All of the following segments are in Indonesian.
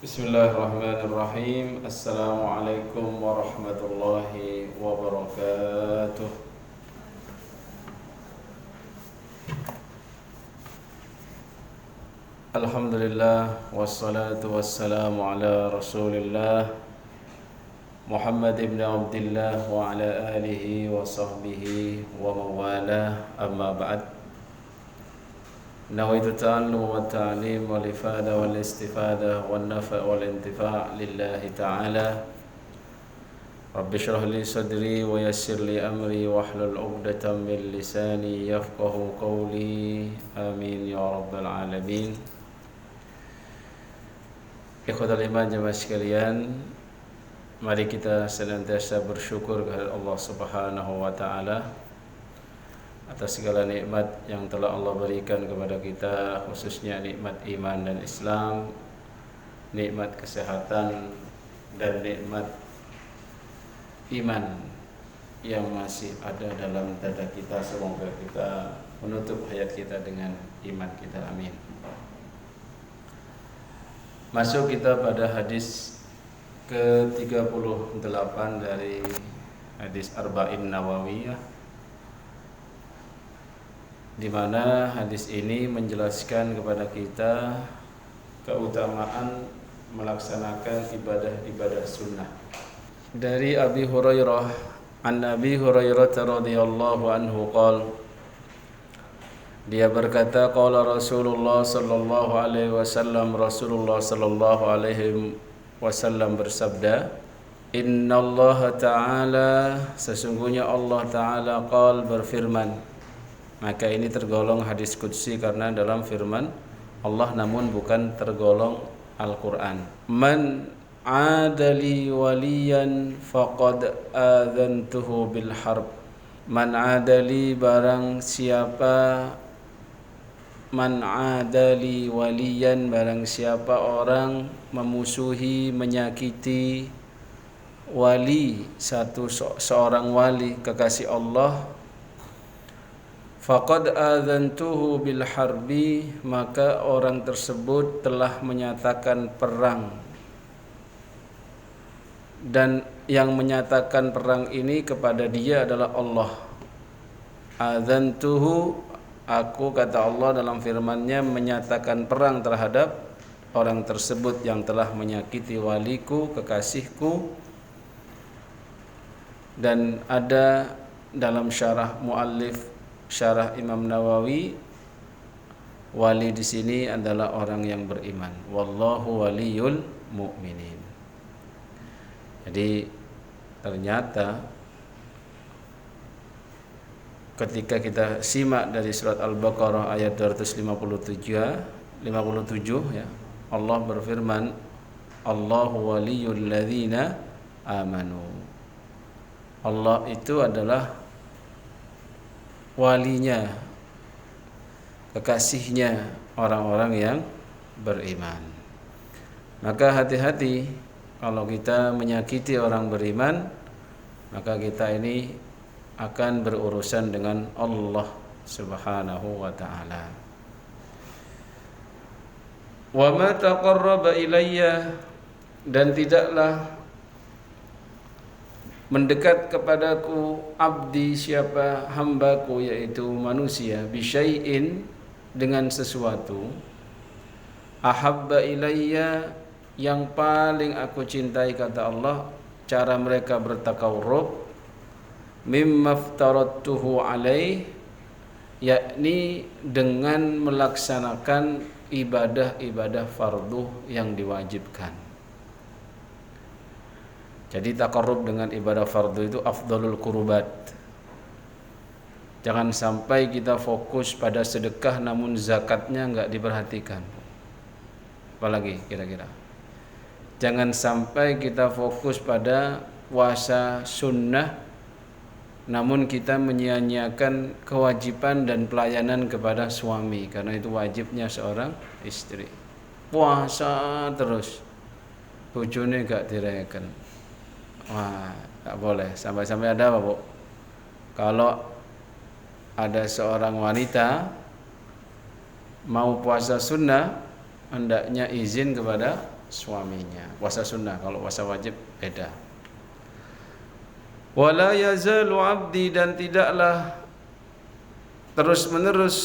Bismillahirrahmanirrahim. Assalamualaikum warahmatullahi wabarakatuh. Alhamdulillah wassalatu wassalamu ala Rasulillah Muhammad ibn Abdullah wa ala alihi wa sahbihi wa mawalah, amma ba'd. Nawaitu ta'allum wa ta'lim wal ifada wal istifada wal nafa' wal intifa' lillahi ta'ala. Rabbi shrah li sadri wa yassir li amri wahlul 'uqdatam min lisani yafqahu qawli. Amin ya rabbal alamin. Ikhwatal iman jemaah sekalian, mari kita senantiasa bersyukur kepada Allah Subhanahu wa taala atas segala nikmat yang telah Allah berikan kepada kita, khususnya nikmat iman dan Islam, nikmat kesehatan, dan nikmat iman yang masih ada dalam dada kita. Semoga kita menutup hayat kita dengan iman kita, amin. Masuk kita pada hadis ke-38 dari hadis Arba'in Nawawiyah, di mana hadis ini menjelaskan kepada kita keutamaan melaksanakan ibadah-ibadah sunnah. Dari Abi Hurairah, an Abi Hurairah radhiyallahu anhu qala, dia berkata, qala Rasulullah sallallahu alaihi wasallam, Rasulullah sallallahu alaihi wasallam bersabda, innallaha ta'ala, sesungguhnya Allah taala qala, berfirman. Maka ini tergolong hadis qudsi karena dalam firman Allah, namun bukan tergolong Al-Qur'an. Man adali waliyan faqad adzantuhu bil harb. Man adali, barang siapa, man adali waliyan, barang siapa orang memusuhi, menyakiti wali, seorang wali kekasih Allah, faqad adzantuhu bil harbi, maka orang tersebut telah menyatakan perang. Dan yang menyatakan perang ini kepada dia adalah Allah. Adzantuhu, aku, kata Allah dalam firman-Nya, menyatakan perang terhadap orang tersebut yang telah menyakiti waliku, kekasihku. Dan ada dalam syarah muallif, syarah Imam Nawawi, wali di sini adalah orang yang beriman. Wallahu waliyul mu'minin. Jadi ternyata ketika kita simak dari surat Al-Baqarah ayat 257 ya, Allah berfirman, Allahu waliyul ladzina amanu. Allah itu adalah walinya, kekasihnya orang-orang yang beriman. Maka hati-hati kalau kita menyakiti orang beriman, maka kita ini akan berurusan dengan Allah Subhanahu wa ta'ala. Wa ma taqarraba ilayya, dan tidaklah mendekat kepadaku abdi, siapa hambaku, yaitu manusia, bisyai'in, dengan sesuatu, ahabba ilayya, yang paling aku cintai, kata Allah, cara mereka bertakarrub, mimma aftaradtuhu alaih, yakni dengan melaksanakan ibadah-ibadah fardu yang diwajibkan. Jadi takarrub dengan ibadah fardu itu afdalul qurubat. Jangan sampai kita fokus pada sedekah namun zakatnya enggak diperhatikan. Apalagi kira-kira, jangan sampai kita fokus pada puasa sunnah namun kita menyia-nyiakan kewajiban dan pelayanan kepada suami, karena itu wajibnya seorang istri. Puasa terus, bojone gak dirayakan. Wah, gak boleh. Sampai-sampai ada apa, Bu? Kalau ada seorang wanita mau puasa sunnah, hendaknya izin kepada suaminya. Puasa sunnah, kalau puasa wajib beda. Wala yazalu abdi, dan tidaklah terus menerus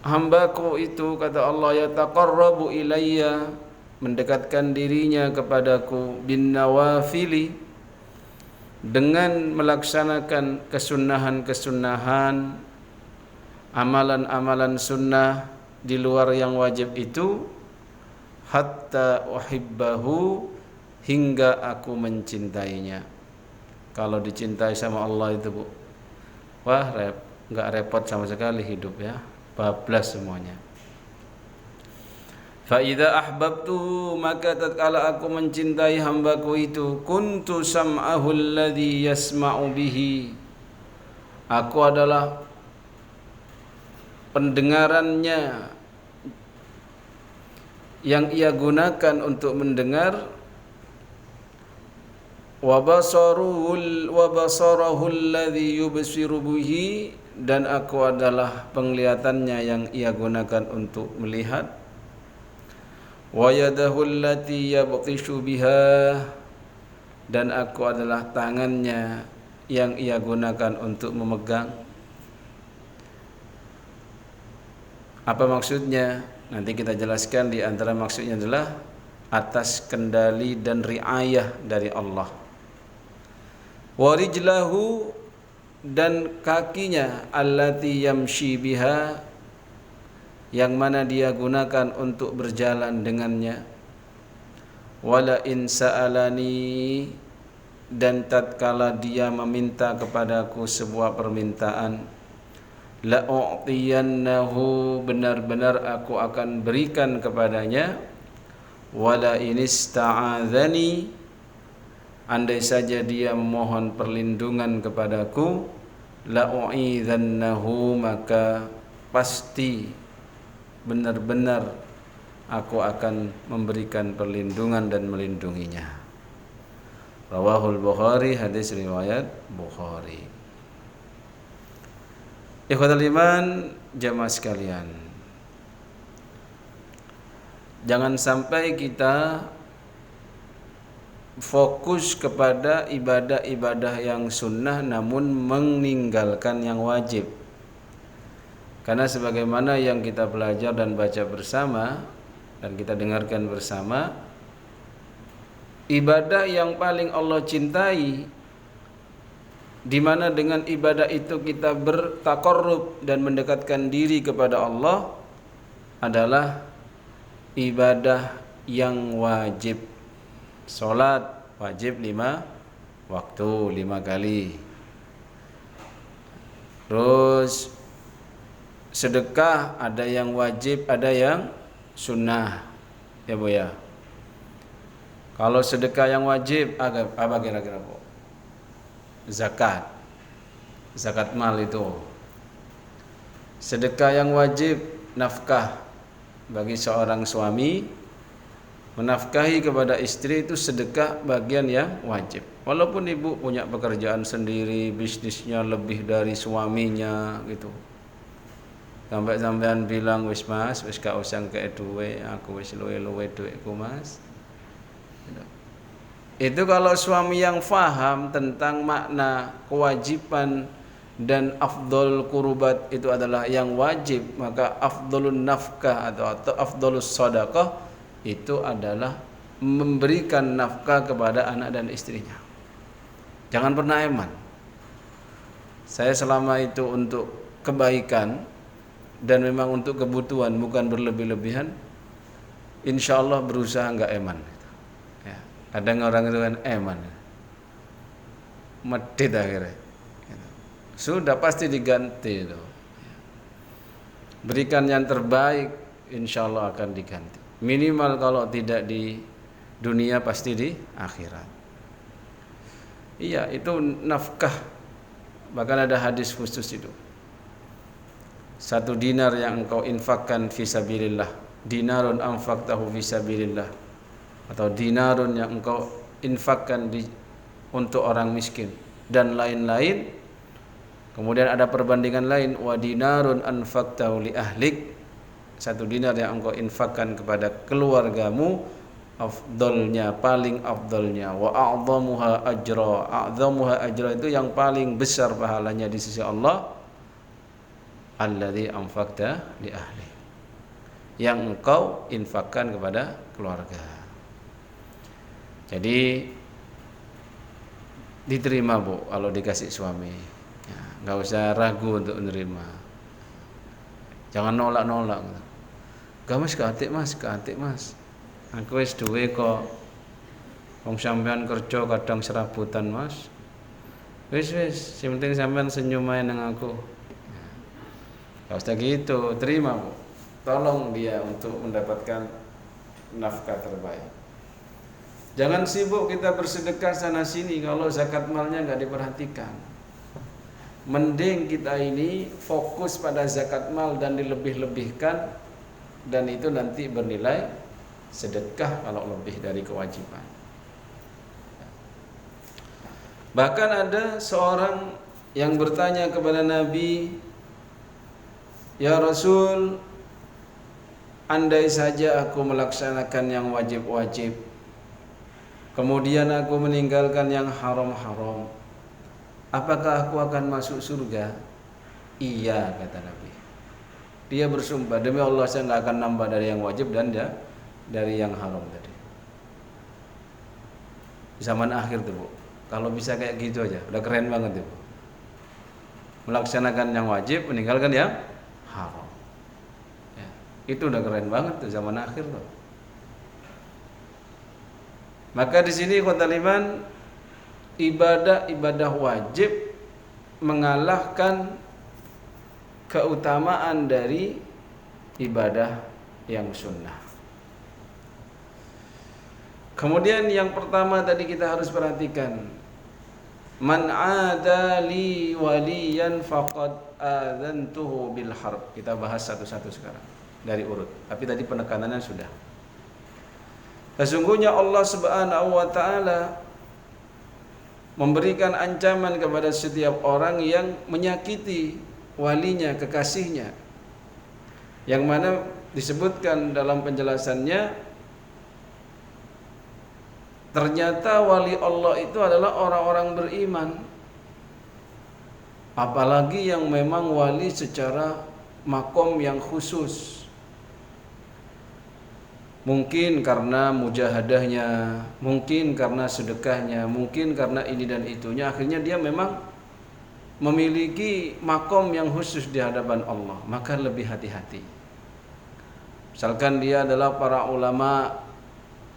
hambaku itu, kata Allah, yataqarrabu ilayya, mendekatkan dirinya kepadaku, bin nawafili, dengan melaksanakan kesunnahan-kesunnahan, amalan-amalan sunnah di luar yang wajib itu, hatta uhibbahu, hingga aku mencintainya. Kalau dicintai sama Allah itu, Bu, wah, nggak repot sama sekali hidup ya, bablas semuanya. Fa idza ahbabtu, maka tatkala aku mencintai hambaku itu, kuntu sam'ahu alladhi yasma'u bihi, aku adalah pendengarannya yang ia gunakan untuk mendengar, wa basarahu alladhi yubsiru bihi, dan aku adalah penglihatannya yang ia gunakan untuk melihat, wa yadahu allati yabtishu biha, dan aku adalah tangannya yang ia gunakan untuk memegang. Apa maksudnya? Nanti kita jelaskan. Di antara maksudnya adalah atas kendali dan riayah dari Allah. Warijlahu, dan kakinya, allati yamshi biha, yang mana dia gunakan untuk berjalan dengannya. Wala in sa'alani, dan tatkala dia meminta kepadaku sebuah permintaan, la u'tiyannahu, benar-benar aku akan berikan kepadanya. Wala in ista'adzani, andai saja dia memohon perlindungan kepadaku, la u'idzannahu, maka pasti benar-benar aku akan memberikan perlindungan dan melindunginya. Rawahul Bukhari, hadis riwayat Bukhari. Ikhwatul iman, jamaah sekalian, jangan sampai kita fokus kepada ibadah-ibadah yang sunnah namun meninggalkan yang wajib. Karena sebagaimana yang kita belajar dan baca bersama dan kita dengarkan bersama, ibadah yang paling Allah cintai, di mana dengan ibadah itu kita bertaqarrub dan mendekatkan diri kepada Allah, adalah ibadah yang wajib. Salat wajib 5 waktu, 5 kali. Terus sedekah ada yang wajib, ada yang sunnah, ya Bu ya. Kalau sedekah yang wajib apa kira-kira Bu? Zakat mal itu. Sedekah yang wajib, nafkah bagi seorang suami, menafkahi kepada istri itu sedekah bagian yang wajib. Walaupun ibu punya pekerjaan sendiri, bisnisnya lebih dari suaminya gitu, sampai sampean bilang, wis mas, wis gak usah kek duwe, aku wis luwe-luwe duitku mas. Itu kalau suami yang faham tentang makna kewajiban dan afdol kurubat itu adalah yang wajib, maka afdolun nafkah atau afdolus sadaqah itu adalah memberikan nafkah kepada anak dan istrinya. Jangan pernah eman. Saya selama itu untuk kebaikan dan memang untuk kebutuhan, bukan berlebih-lebihan, insya Allah berusaha enggak eman. Ya, kadang orang itu kan eman, medit akhirnya. Sudah pasti diganti itu. Berikan yang terbaik, insya Allah akan diganti. Minimal kalau tidak di dunia pasti di akhirat. Iya, itu nafkah. Bahkan ada hadis khusus itu. 1 dinar yang engkau infakkan fisabilillah, dinarun anfaqtahu fisabilillah, atau dinarun yang engkau infakkan untuk orang miskin, dan lain-lain. Kemudian ada perbandingan lain, wa dinarun anfaqtahu li ahlik, 1 dinar yang engkau infakkan kepada keluargamu, afdalnya, paling afdalnya, wa a'dhamuha ajra. A'dhamuha ajra itu yang paling besar pahalanya di sisi Allah, alladzi anfaqta li ahli, yang engkau infakkan kepada keluarga. Jadi diterima Bu kalau dikasih suami, ya, nggak usah ragu untuk menerima, jangan nolak-nolak. Gak mas, keatik mas, aku wis duwe kok, wong sampean kerja kadang serabutan mas, wis yang penting sampean senyum aja nang aku. Gak usah gitu, terima Bu, tolong dia untuk mendapatkan nafkah terbaik. Jangan sibuk kita bersedekah sana sini kalau zakat malnya nggak diperhatikan. Mending kita ini fokus pada zakat mal dan dilebih-lebihkan, dan itu nanti bernilai sedekah kalau lebih dari kewajiban. Bahkan ada seorang yang bertanya kepada Nabi, ya Rasul, andai saja aku melaksanakan yang wajib-wajib, kemudian aku meninggalkan yang haram-haram, apakah aku akan masuk surga? Iya, kata Nabi. Dia bersumpah, demi Allah saya nggak akan nambah dari yang wajib dan dari yang haram tadi. Zaman akhir tuh Bu, kalau bisa kayak gitu aja, udah keren banget tuh Bu. Melaksanakan yang wajib, meninggalkan yang haram. Ya, itu udah keren banget tuh zaman akhir tuh. Maka di sini ikhwatal iman, ibadah wajib mengalahkan keutamaan dari ibadah yang sunnah. Kemudian yang pertama tadi kita harus perhatikan, man adali waliyan faqad adzantuhu bil harb. Kita bahas satu-satu sekarang dari urut, tapi tadi penekanannya sudah. Sesungguhnya Allah Subhanahu wa taala memberikan ancaman kepada setiap orang yang menyakiti walinya, kekasihnya, yang mana disebutkan dalam penjelasannya, ternyata wali Allah itu adalah orang-orang beriman, apalagi yang memang wali secara makom yang khusus. Mungkin karena mujahadahnya, mungkin karena sedekahnya, mungkin karena ini dan itunya, akhirnya dia memang memiliki makom yang khusus di hadapan Allah, maka lebih hati-hati. Misalkan dia adalah para ulama,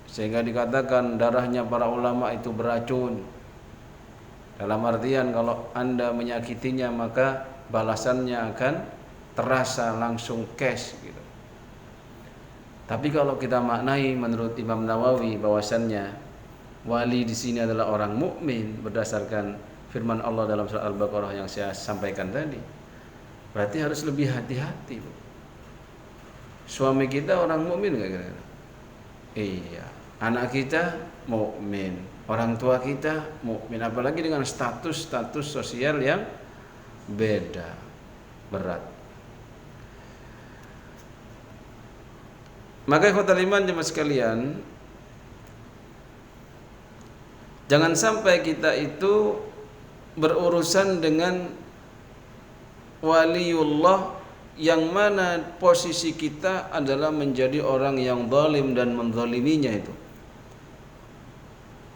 sehingga dikatakan darahnya para ulama itu beracun, dalam artian kalau Anda menyakitinya maka balasannya akan terasa langsung cash gitu. Tapi kalau kita maknai menurut Imam Nawawi bahwasannya wali di sini adalah orang mukmin berdasarkan firman Allah dalam surah Al-Baqarah yang saya sampaikan tadi, berarti harus lebih hati-hati Bu. Suami kita orang mukmin nggak kira-kira? Iya. Anak kita mukmin, orang tua kita mukmin, apalagi dengan status sosial yang beda, berat. Maka ikhwatal iman jemaah sekalian, jangan sampai kita itu berurusan dengan waliullah yang mana posisi kita adalah menjadi orang yang zalim dan menzaliminya itu,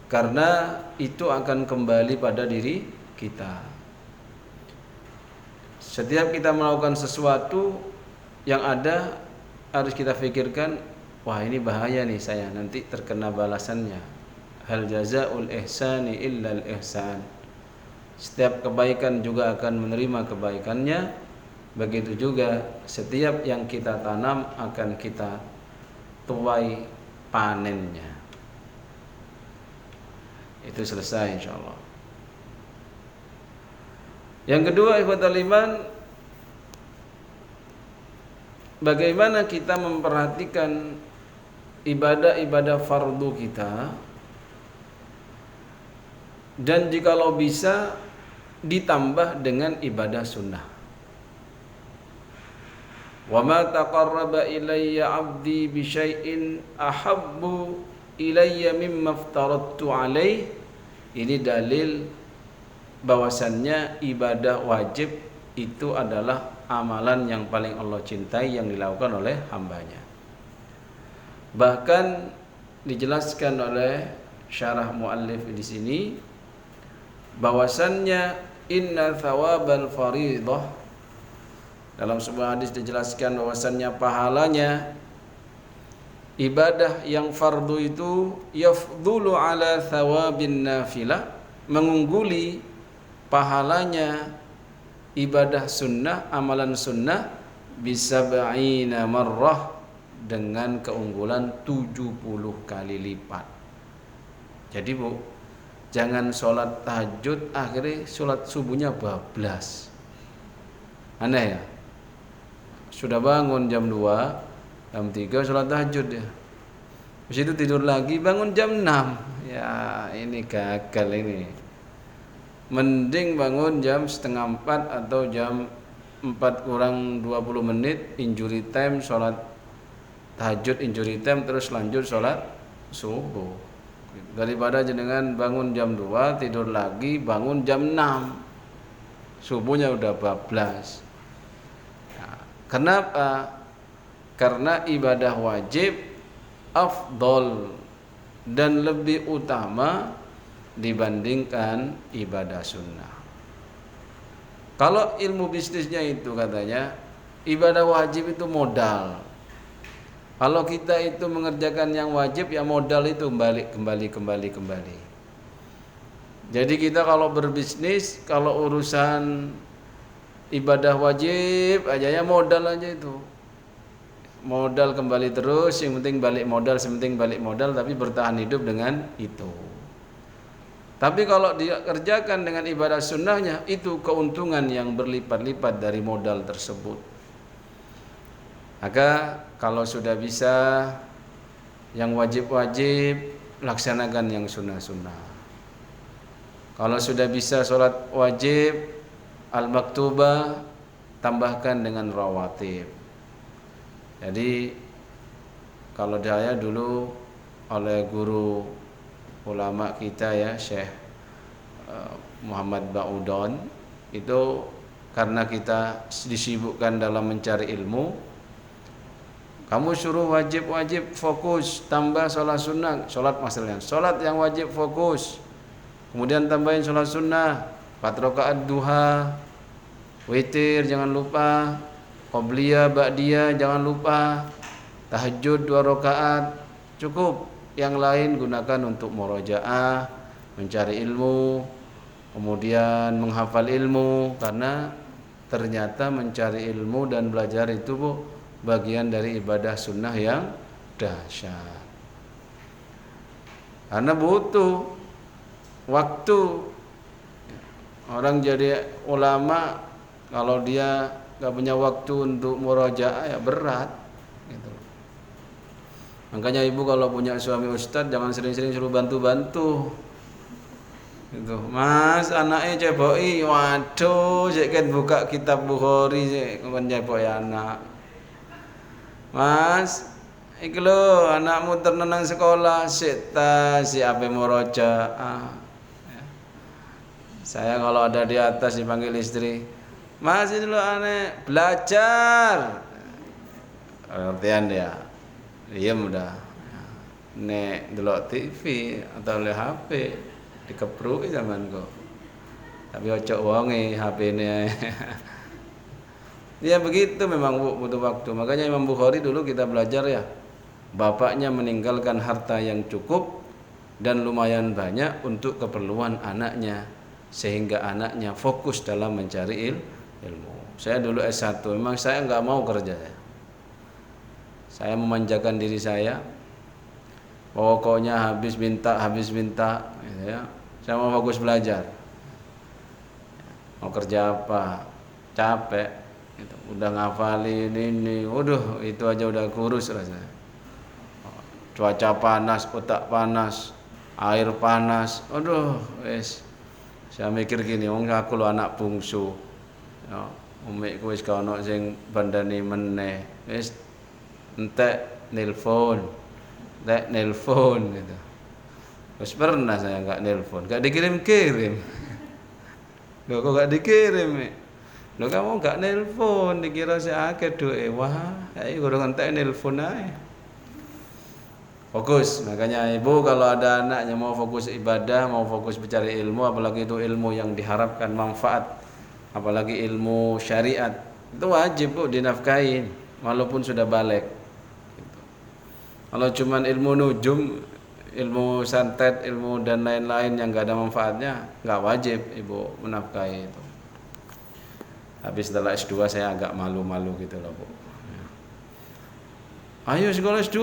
karena itu akan kembali pada diri kita. Setiap kita melakukan sesuatu yang ada harus kita pikirkan, wah ini bahaya nih saya, nanti terkena balasannya. Hal jazaul ihsani illal ihsan. Setiap kebaikan juga akan menerima kebaikannya. Begitu juga setiap yang kita tanam akan kita tuai panennya. Itu selesai insyaallah. Yang kedua ikhwatal iman, bagaimana kita memperhatikan ibadah-ibadah fardu kita, dan jikalau bisa ditambah dengan ibadah sunnah. Wa ma taqarraba ilayya 'abdi bi syai'in ahabbu ilayya mimma aftaradtu alaih. Ini dalil bahwasannya ibadah wajib itu adalah amalan yang paling Allah cintai yang dilakukan oleh hambanya. Bahkan dijelaskan oleh syarah muallif di sini bahwasannya inna thawabal faridah, dalam sebuah hadis dijelaskan bahwasannya pahalanya ibadah yang fardu itu yafdulu ala thawabin nafilah, mengungguli pahalanya ibadah sunnah, amalan sunnah bisab'ina marrah, dengan keunggulan 70 kali lipat. Jadi Bu, jangan sholat tahajud akhirnya sholat subuhnya bablas. Aneh ya? Sudah bangun jam 2, jam 3 sholat tahajud ya. Habis itu tidur lagi, bangun jam 6. Ya ini gagal ini. Mending bangun jam setengah 4 atau jam 4 kurang 20 menit, injury time, sholat tahajud injury time, terus lanjut sholat subuh. Daripada jenengan bangun jam 2, tidur lagi, bangun jam 6, subuhnya udah bablas. Nah, kenapa? Karena ibadah wajib afdol dan lebih utama dibandingkan ibadah sunnah. Kalau ilmu bisnisnya itu katanya ibadah wajib itu modal. Kalau kita itu mengerjakan yang wajib, ya modal itu kembali. Jadi kita kalau berbisnis, kalau urusan ibadah wajib aja ya modal aja itu. Modal kembali terus, yang penting balik modal, tapi bertahan hidup dengan itu. Tapi kalau dikerjakan dengan ibadah sunnahnya, itu keuntungan yang berlipat-lipat dari modal tersebut. Maka kalau sudah bisa yang wajib-wajib, laksanakan yang sunnah-sunnah. Kalau sudah bisa sholat wajib al-maktubah, tambahkan dengan rawatib. Jadi kalau saya dulu oleh guru ulama kita ya, Syekh Muhammad Ba'udon, itu karena kita disibukkan dalam mencari ilmu, kamu suruh wajib fokus, tambah sholat sunnah, sholat maksudnya, sholat yang wajib fokus, kemudian tambahin sholat sunnah, 4 rakaat duha, witir jangan lupa, qobliyah, ba'diyah jangan lupa, tahajud 2 rakaat, cukup. Yang lain gunakan untuk murojaah, mencari ilmu, kemudian menghafal ilmu, karena ternyata mencari ilmu dan belajar itu Bu, bagian dari ibadah sunnah yang dahsyat. Karena butuh waktu. Orang jadi ulama kalau dia gak punya waktu untuk murojaah ya berat gitu. Makanya ibu kalau punya suami ustadz jangan sering-sering suruh bantu-bantu gitu. Mas anaknya ceboi, waduh saya buka kitab Bukhari saya kan ceboi anak. Mas, iki lho anakmu tertenang sekolah, si ape murojaah. Saya kalau ada di atas dipanggil istri, Mas ini lho aneh belajar. Artian dia, diam udah. Nek delok TV atau lihat HP dikepruki zaman kok. Tapi ojo wonge HP-ne. Ya begitu memang Bu, butuh waktu. Makanya Imam Bukhari dulu kita belajar ya, bapaknya meninggalkan harta yang cukup dan lumayan banyak untuk keperluan anaknya, sehingga anaknya fokus dalam mencari ilmu. Saya dulu S1, memang saya nggak mau kerja ya. Saya memanjakan diri saya, pokoknya habis minta gitu ya. Saya mau fokus belajar. Mau kerja apa? Capek. Gitu. Udah ngafalin ini, waduh itu aja udah kurus rasanya. Cuaca panas, otak panas, air panas, aduh wes. Saya mikir gini, wong aku lo anak bungsu, ya, umikku wis gak ono sing bandani meneh, wis entek nelpon, Dek nelpon gitu. Terus pernah saya nggak nelpon, nggak dikirim-kirim. Loh kok nggak dikirim? Loh kamu nggak nelpon, dikira saya akeh duwe. Wah, ayo golongan tak nelpon aja. Fokus, makanya ibu kalau ada anaknya mau fokus ibadah, mau fokus mencari ilmu, apalagi itu ilmu yang diharapkan manfaat, apalagi ilmu syariat, itu wajib bu dinafkahin, walaupun sudah balik. Kalau cuman ilmu nujum, ilmu santet, ilmu dan lain-lain yang nggak ada manfaatnya, nggak wajib ibu menafkahi itu. Habis setelah S2 saya agak malu-malu gitu loh bu. Ayo sekolah S2.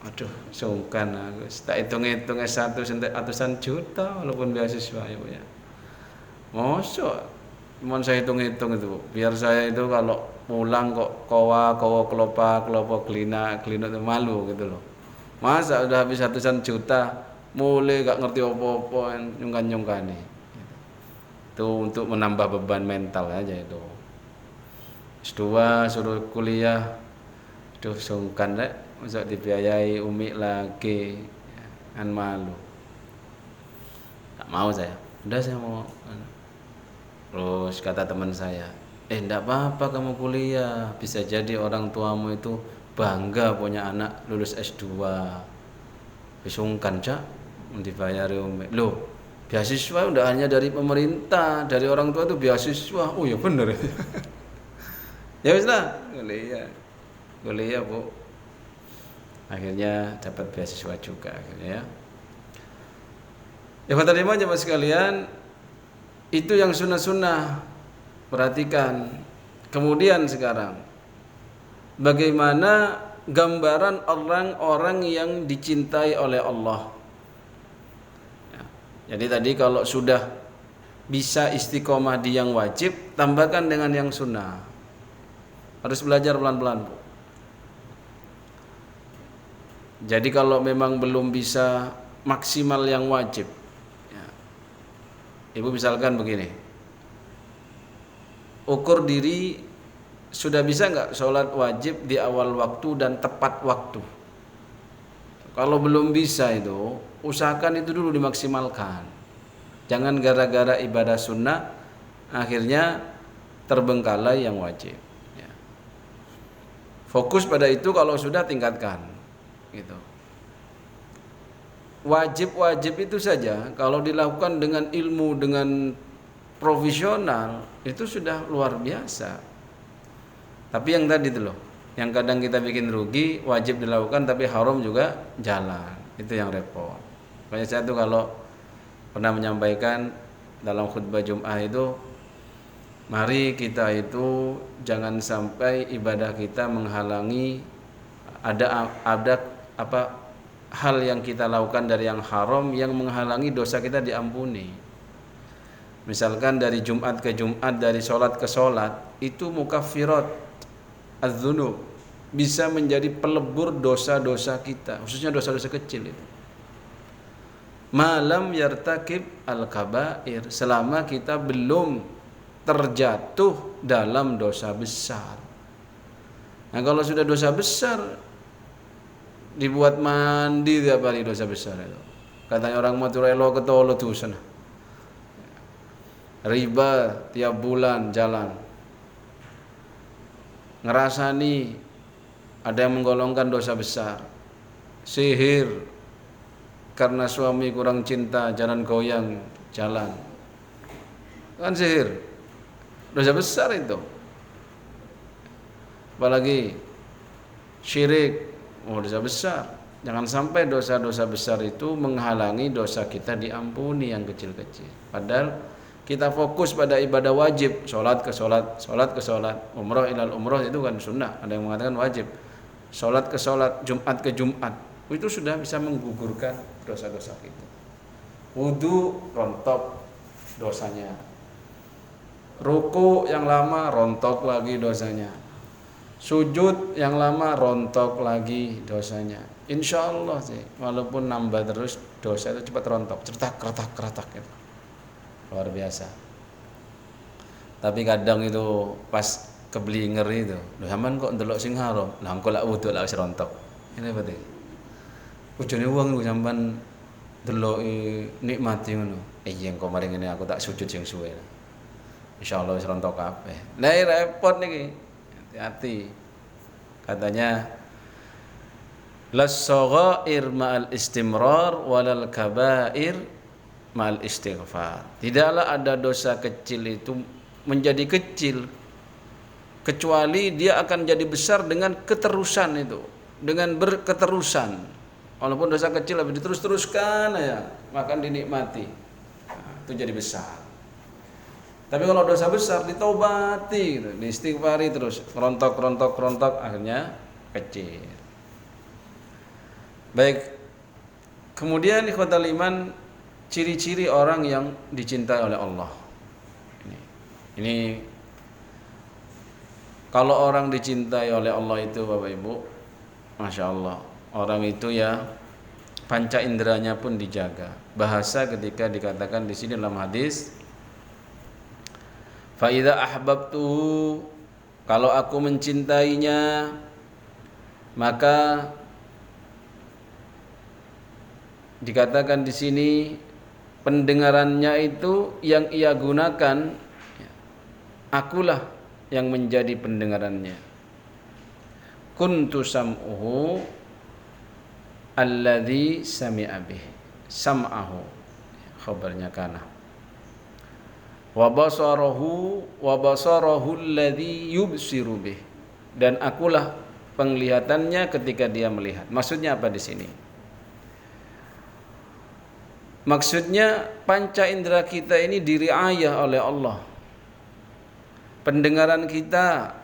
Aduh, sungkan aku. Tak hitung-hitung S1 sentek ratusan juta walaupun beasiswa ya bu ya. Mosok, cuman saya hitung-hitung itu. Biar saya itu kalau pulang kok kowa kelopa kelina itu malu gitu loh. Masa udah habis ratusan juta, mulai gak ngerti apa-apa nyungkan-nyungkani. Itu untuk menambah beban mental aja itu. S2 suruh kuliah, aduh sungkan deh. Masa dibiayai umi lagi, kan malu. Tak mau saya. Udah saya mau. Terus kata teman saya, enggak apa-apa kamu kuliah, bisa jadi orang tuamu itu bangga punya anak lulus S2. Sungkan cak, dibayari umi. Loh, beasiswa udah hanya dari pemerintah, dari orang tua itu beasiswa. Oh ya bener. Ya wis lah, kuliah bu. Akhirnya dapat beasiswa juga akhirnya ya. Ya kata lima jemaah sekalian, itu yang sunnah-sunnah. Perhatikan. Kemudian sekarang, bagaimana gambaran orang-orang yang dicintai oleh Allah. Ya. Jadi tadi kalau sudah bisa istiqomah di yang wajib, tambahkan dengan yang sunnah. Harus belajar pelan-pelan bu. Jadi kalau memang belum bisa maksimal yang wajib ya, ibu misalkan begini, ukur diri sudah bisa nggak sholat wajib di awal waktu dan tepat waktu. Kalau belum bisa itu, usahakan itu dulu dimaksimalkan. Jangan gara-gara ibadah sunnah akhirnya terbengkalai yang wajib ya. Fokus pada itu, kalau sudah tingkatkan gitu. Wajib-wajib itu saja kalau dilakukan dengan ilmu, dengan profesional, itu sudah luar biasa. Tapi yang tadi itu loh, yang kadang kita bikin rugi, wajib dilakukan tapi haram juga jalan, itu yang repot. Makanya saya tuh kalau pernah menyampaikan dalam khutbah Jum'ah itu, mari kita itu jangan sampai ibadah kita menghalangi ada hal yang kita lakukan dari yang haram yang menghalangi dosa kita diampuni. Misalkan dari Jumat ke Jumat, dari sholat ke sholat, itu mukaffirat az-dzunub, bisa menjadi pelebur dosa-dosa kita, khususnya dosa-dosa kecil itu. Malam yartakib al-kabair, selama kita belum terjatuh dalam dosa besar. Nah kalau sudah dosa besar, dibuat mandi tiap hari dosa besar itu. Katanya orang Maturelo ketolo tuh sana. Riba tiap bulan jalan. Ngerasani ada yang menggolongkan dosa besar. Sihir karena suami kurang cinta, jalan goyang jalan. Kan sihir. Dosa besar itu. Apalagi syirik, dosa besar. Jangan sampai dosa-dosa besar itu menghalangi dosa kita diampuni yang kecil-kecil. Padahal kita fokus pada ibadah wajib, sholat ke sholat, sholat ke sholat, umroh ilal umroh itu kan sunnah. Ada yang mengatakan wajib. Sholat ke sholat, Jumat ke Jumat, itu sudah bisa menggugurkan dosa-dosa kita. Wudu rontok dosanya. Ruku yang lama rontok lagi dosanya. Sujud yang lama rontok lagi dosanya. Insya Allah sih, walaupun nambah terus dosa itu cepat rontok, keratak gitu. Luar biasa. Tapi kadang itu pas keblinger itu, lho sampean kok ndelok sing haram, lah engko lak wudu lak wis rontok. Ini penting. bojone wong ku sampean deloki nikmati ngono. Iya engko mari ngene aku tak sujud sing suwe. Insyaallah wis rontok kabeh. Lah repot niki. Hati-hati. Katanya las saghair ma'al istimrar walal kabair ma'al istighfar. Tidaklah ada dosa kecil itu menjadi kecil kecuali dia akan jadi besar dengan keterusan itu, dengan berketerusan. Walaupun dosa kecil tapi diterus-teruskan ya, maka dinikmati. Nah, itu jadi besar. Tapi kalau dosa besar ditobati gitu, diistighfari terus, rontok akhirnya kecil. Baik. Kemudian ikhwatal iman, ciri-ciri orang yang dicintai oleh Allah. Ini kalau orang dicintai oleh Allah itu Bapak Ibu, Masya Allah, orang itu ya panca inderanya pun dijaga. Bahasa ketika dikatakan di sini dalam hadis, fa idza ahbabtuhu, kalau aku mencintainya, maka dikatakan di sini pendengarannya itu yang ia gunakan, akulah yang menjadi pendengarannya. Kuntu sam'uhu alladzi sami'a bih, sam'ahu khabarnya kana, wa basarahu alladzi yubsiru bih, dan akulah penglihatannya ketika dia melihat. Maksudnya apa di sini? Maksudnya panca indera kita ini diriayah oleh Allah. Pendengaran kita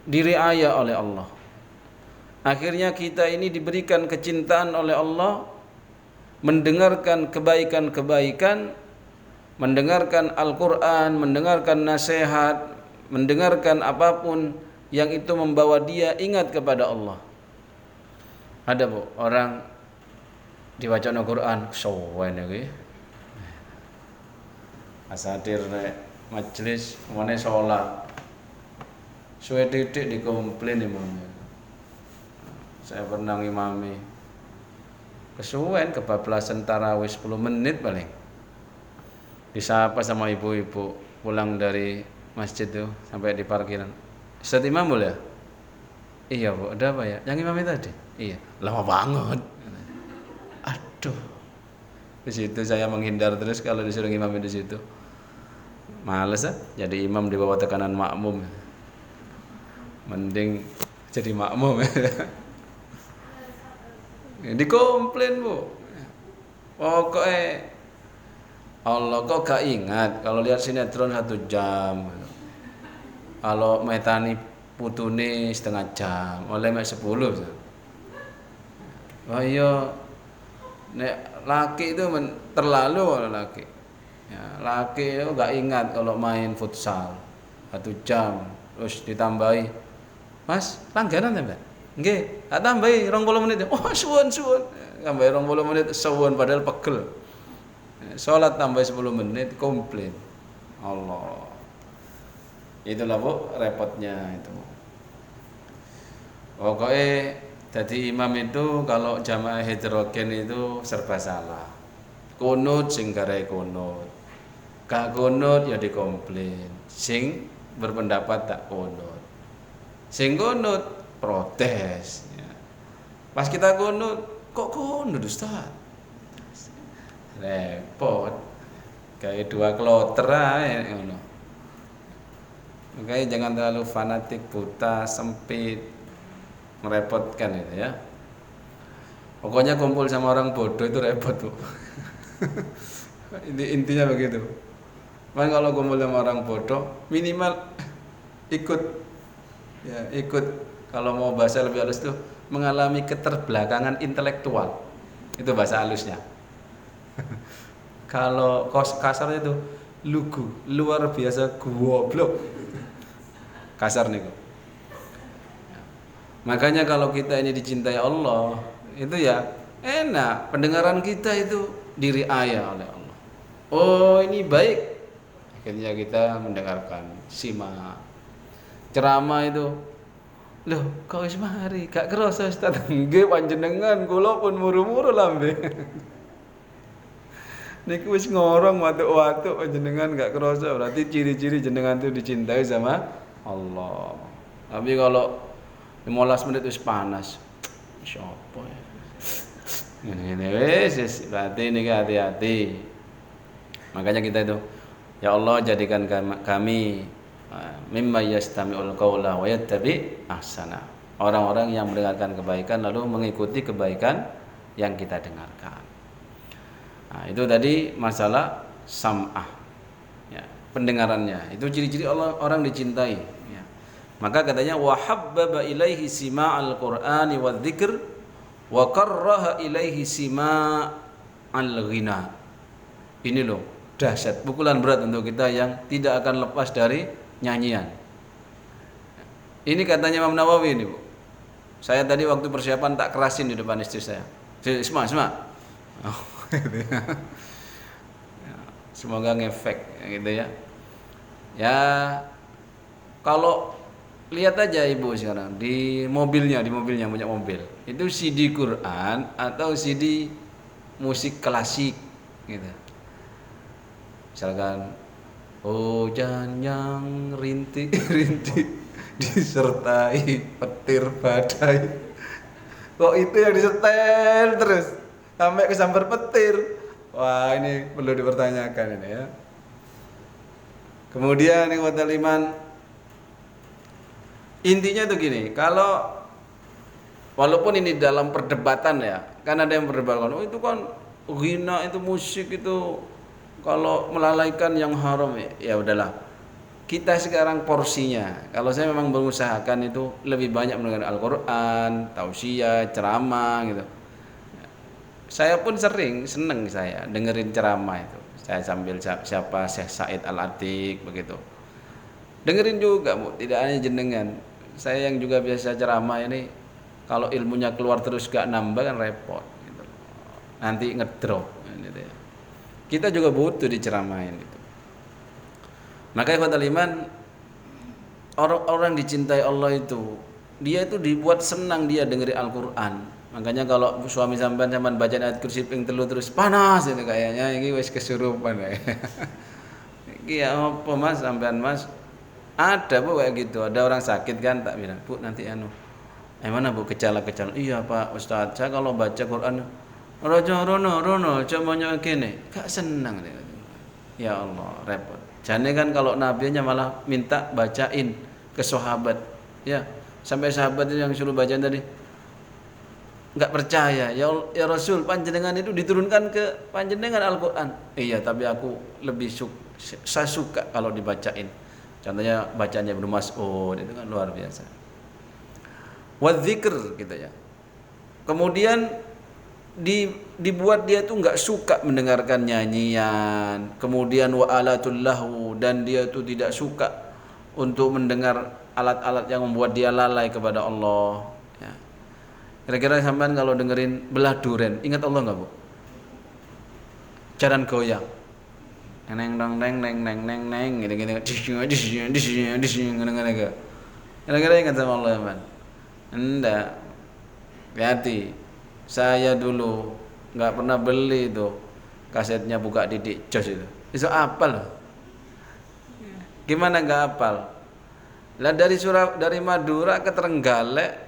diriayah oleh Allah. Akhirnya kita ini diberikan kecintaan oleh Allah, mendengarkan kebaikan-kebaikan, mendengarkan Al-Quran, mendengarkan nasihat, mendengarkan apapun yang itu membawa dia ingat kepada Allah. Ada bu, orang diwaca Al-Quran, sowan iki. Asatir majelis mana sholat suwe titik dikomplain imamnya. Saya pernah ngimami kesuwen kebablasan tarawih 10 menit paling, disapa sama ibu-ibu pulang dari masjid tuh sampai di parkiran. Ustaz Imam boleh? Iya bu, ada apa ya? Yang imami tadi? Iya, lama banget. Aduh, di situ saya menghindar terus kalau disuruh ngimami di situ. Males jadi imam di bawah tekanan makmum. Mending jadi makmum. Dikomplain bu. Pokoknya Allah kok gak ingat kalau lihat sinetron 1 jam. Kalau metani putune setengah jam, oleh mek 10. Oh iya, nek laki itu terlalu oleh laki. Ya, laki itu gak ingat kalau main futsal 1 jam, terus ditambahi, Mas langganan ya mbak? Nggih, tak tambahi 20 menit. Oh suwun, tambahi 20 menit suwun padahal pegel. Sholat tambah 10 menit komplain. Allah. Itulah bu repotnya itu. Pokoknya jadi imam itu kalau jamaah heterogen itu serba salah. Kunut sing garai kunut, gak kunut ya dikomplain. Sing berpendapat tak kunut, sing kunut protes. Ya. Pas kita kunut, kok kunut Ustaz? Repot, kayak 2 kloter aja ngono. Makanya jangan terlalu fanatik, buta, sempit, merepotkan itu ya. Pokoknya kumpul sama orang bodoh itu repot bu. Intinya begitu. Man kalau kumpul sama orang bodoh minimal ikut kalau mau bahasa lebih halus tuh mengalami keterbelakangan intelektual, itu bahasa halusnya. Kalau kasarnya itu lugu, luar biasa goblok, kasar nih. Makanya kalau kita ini dicintai Allah itu ya enak, pendengaran kita itu diriayah oleh Allah. Oh ini baik, akhirnya kita mendengarkan, simak ceramah itu Loh, kok wis mari? Gak kerasa Ustaz. Nggih panjenengan kula pun muru-muru lambe. Niku wis ngorong watuk-watuk panjenengan gak kerasa. Berarti ciri-ciri jenengan itu dicintai sama Allah. Tapi kalau 15 menit wis panas. Siapa ya? Ngene wis berarti niki hati-hati. Makanya kita itu ya Allah jadikan kami mimma yastami'ul qaula wa yattabi ahsana. Orang-orang yang mendengarkan kebaikan lalu mengikuti kebaikan yang kita dengarkan. Nah, itu tadi masalah sam'ah. Ya, pendengarannya. Itu ciri-ciri orang dicintai, ya. Maka katanya wa habbaba ilaihi sima'al qur'ani wadzikr wa karraha ilaihi sima'al ghina. Ini loh dahsyat, pukulan berat untuk kita yang tidak akan lepas dari nyanyian. Ini katanya Imam Nawawi ini, Bu. Saya tadi waktu persiapan tak kerasin di depan istri saya. Isma. Oh, gitu ya. Semoga ngefek gitu ya. Ya kalau lihat aja Ibu sekarang di mobilnya punya mobil. Itu CD Quran atau CD musik klasik gitu. Misalkan hujan yang rintik-rintik disertai petir badai. Kok itu yang disetel terus sampai kesambar petir. Wah, ini perlu dipertanyakan ini ya. Kemudian yang iman, intinya tuh gini, kalau walaupun ini dalam perdebatan ya, kan ada yang berdebatkan, oh itu kan ghina, itu musik itu kalau melalaikan yang haram, ya udahlah. Kita sekarang porsinya, kalau saya memang berusahakan itu lebih banyak mendengar Al-Quran, tausiah, ceramah gitu. Saya pun seneng saya dengerin ceramah itu. Saya sambil siapa Syekh Said Al-Atiq begitu. Dengerin juga, Bu, tidak hanya jenengan. Saya yang juga biasa ceramah ini, kalau ilmunya keluar terus gak nambah kan repot gitu. Nanti ngedrop gitu ya. Kita juga butuh diceramain itu. Makanya ikhwatal iman, orang-orang dicintai Allah itu, dia itu dibuat senang dia dengerin Al-Quran. Makanya kalau suami sampean baca ayat kursi ping telu terus panas itu kayaknya ini wis kesurupan ya. Iki ya apa Mas sampean Mas? Ada Bu kayak gitu, ada orang sakit kan tak bilang, Bu nanti mana Bu gejala-gejala? Iya Pak Ustadz, saya kalau baca Quran rono cuma gini, gak senang dia. Ya Allah, repot. Jane kan kalau nabinya malah minta bacain ke sahabat. Ya, sampai sahabat itu yang suruh bacain tadi enggak percaya. Ya Rasul, panjenengan itu diturunkan ke panjenengan Al-Qur'an. Iya, tapi aku lebih saya suka kalau dibacain. Contohnya bacanya Ibnu Mas'ud, itu kan luar biasa. Wa dzikr gitu ya. Kemudian dibuat dia tuh nggak suka mendengarkan nyanyian, kemudian wa alatul lahu, dan dia tuh tidak suka untuk mendengar alat-alat yang membuat dia lalai kepada Allah. Ya. Kira-kira sampean kalau dengerin belah duren, ingat Allah nggak Bu? Jaran goyang, neng gini-gini, kira-kira ingat sama Allah man? Enggak, hati. Saya dulu nggak pernah beli itu kasetnya Buka Didik Jos itu. Itu apal. Gimana nggak apal? Lah dari Madura ke Trenggalek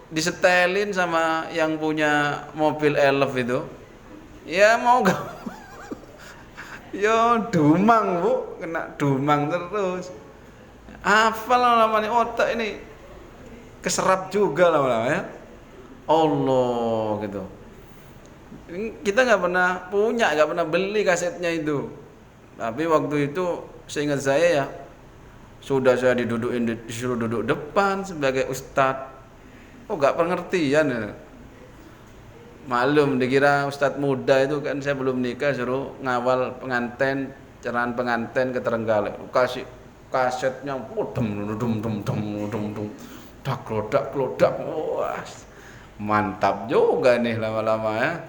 disetelin sama yang punya mobil elf itu. Ya mau nggak? Yo dumang Bu, kena dumang terus. Apal namanya otak ini keserap juga lama-lama ya. Allah gitu. Kita nggak pernah beli kasetnya itu. Tapi waktu itu seingat saya ya, sudah saya disuruh duduk depan sebagai ustadz. Oh nggak pengertian ya. Malum dikira ustadz muda itu kan, saya belum nikah suruh ngawal pengantin, cerahan pengantin ke Trenggalek. Kasih kasetnya, dak klodak, wah. Mantap juga nih lama-lama ya.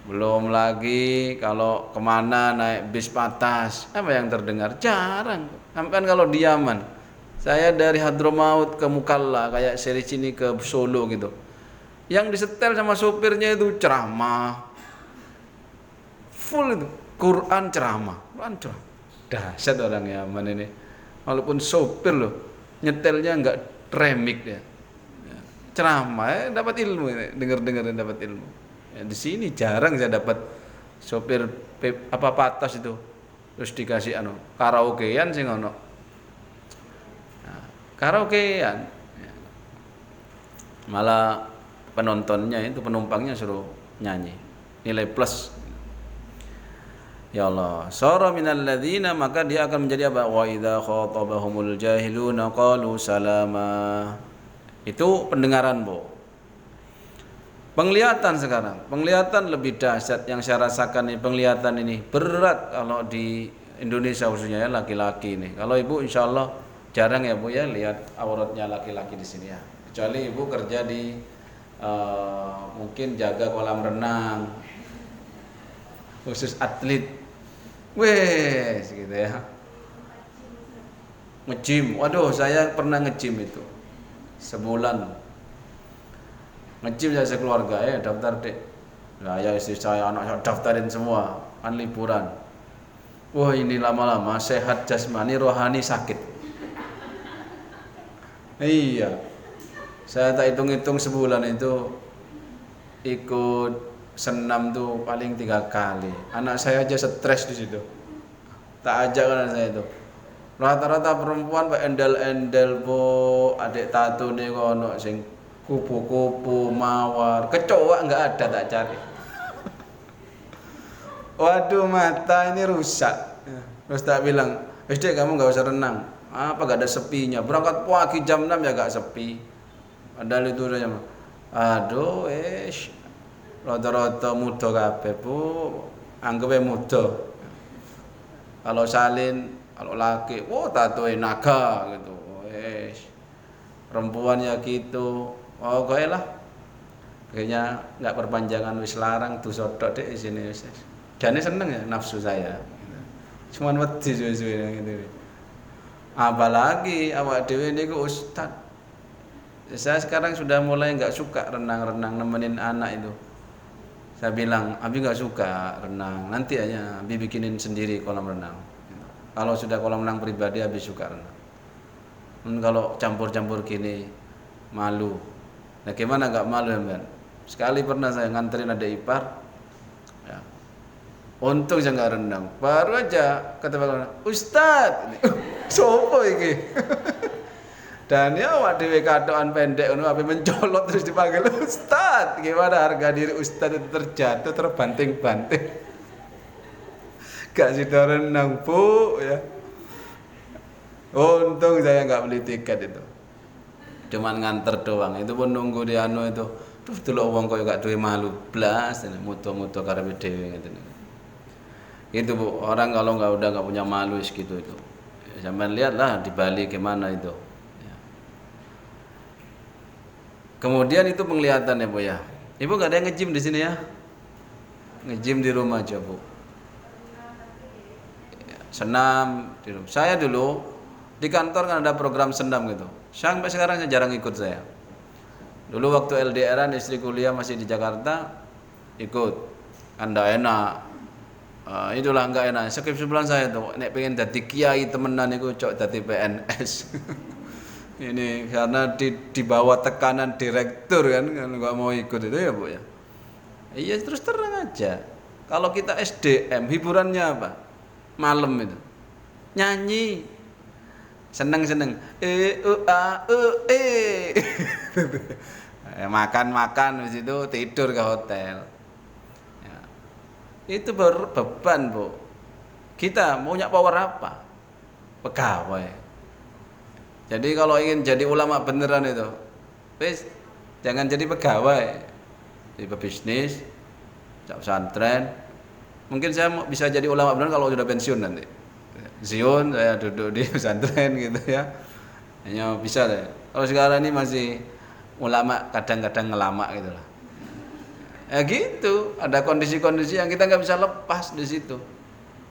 Belum lagi kalau kemana naik bis patas, apa yang terdengar? Jarang. Sampai kalau diaman, Saya dari Hadramaut ke Mukalla, kayak seri sini ke Solo gitu. Yang disetel sama sopirnya itu ceramah. Full itu. Quran ceramah. Dahsyat orang Yaman ini. Walaupun sopir loh, nyetelnya enggak remik ya. Ceramah, dapat ilmu, dengar-dengar dapat ilmu. Ya, di sini jarang saya dapat sopir patas itu. Terus dikasih karaokean sih ngono. Nah, karaokean. Ya. Malah penontonnya itu penumpangnya suruh nyanyi. Nilai plus. Ya Allah, sara minal ladzina, maka dia akan menjadi apa? Wa idza khatabahumul jahiluna qalu salama. Itu pendengaran, Bu. Penglihatan sekarang, penglihatan lebih dahsyat yang saya rasakan ini, penglihatan ini berat kalau di Indonesia khususnya ya, laki-laki ini. Kalau Ibu insyaallah jarang ya Bu ya lihat auratnya laki-laki di sini ya. Kecuali Ibu kerja di mungkin jaga kolam renang khusus atlet. Wes gitu ya. Nge-gym. Waduh, saya pernah nge-gym itu. Sebulan. Nge-gym saya sekeluarga ya, daftar deh. Nah, ya istri saya, anak saya daftarin semua, kan liburan. Wah, ini lama-lama sehat jasmani, rohani sakit. Iya. Saya tak hitung-hitung sebulan itu ikut senam tuh paling 3 kali. Anak saya aja stres di situ. Tak ajak kan anak saya itu. Rata-rata perempuan pak endel-endel bu, adik tato nih kono sing kupu-kupu, mawar, kecoa nggak ada tak cari. Waduh mata ini rusak. Terus tak bilang, dek kamu nggak usah renang. Apa gak ada sepinya? Berangkat pagi jam 6 ya gak sepi. Padahal itu udah jam. Aduh, rata-rata muda kabeh Bu, anggape muda. Kalau salin, kalau laki, tatoe naga gitu. Perempuan ya gitu. Oh, kowe lah. Kayaknya enggak perpanjangan wis larang tuh sodok dek di sini wis. Jane seneng ya nafsu saya. Cuman wedi suwe-suwe gitu. Apalagi awak dhewe niku ustad. Saya sekarang sudah mulai enggak suka renang-renang nemenin anak itu. Saya bilang, Abi nggak suka renang, nanti aja Abi bikinin sendiri kolam renang. Kalau sudah kolam renang pribadi, Abi suka renang. Kalau campur-campur gini, malu. Nah gimana nggak malu ya Ben? Sekali pernah saya nganterin adik ipar, ya. Untung saya nggak renang. Baru aja kata Pak Ustad, sopo iki? Dan ya awak dhewe katokan pendek ngono ape mencolot terus dipanggil Ustad. Gimana harga diri Ustad itu terjatuh terbanting-banting. Gak sida renang, Bu ya. Untung saya enggak beli tiket itu. Cuman nganter doang. Itu pun nunggu di anu itu. Duh delok wong koyo gak duwe malu blas, muto-muto karepe dhewe ngeten. Itu Bu, orang kalau udah enggak punya malu wis gitu itu. Sampeyan lihatlah di Bali gimana itu. Kemudian itu penglihatan ya Bu ya. Ibu gak ada yang nge-gym di sini ya? Nge-gym di rumah aja Bu. Senam di rumah. Saya dulu di kantor kan ada program senam gitu. Sampai sekarang saya jarang ikut saya. Dulu waktu LDRan istri kuliah masih di Jakarta ikut. Kan enggak enak. Itulah enggak enak. Skip sebulan saya tuh nek pengen dadi kiai temenan iku cok dadi PNS. Ini karena di bawah tekanan direktur kan nggak mau ikut itu ya Bu ya. Iya terus terang aja. Kalau kita SDM hiburannya apa? Malam itu nyanyi seneng makan habis itu tidur ke hotel. Ya. Itu baru beban Bu. Kita maunya power apa? Pegawai. Jadi kalau ingin jadi ulama beneran itu, wis jangan jadi pegawai, jadi pebisnis, pesantren. Mungkin saya bisa jadi ulama beneran kalau sudah pensiun nanti. Pensiun saya duduk di pesantren gitu ya. Hanya bisa deh. Kalau sekarang ini masih ulama kadang-kadang ngelama gitu lah. Ya gitu, ada kondisi-kondisi yang kita nggak bisa lepas di situ.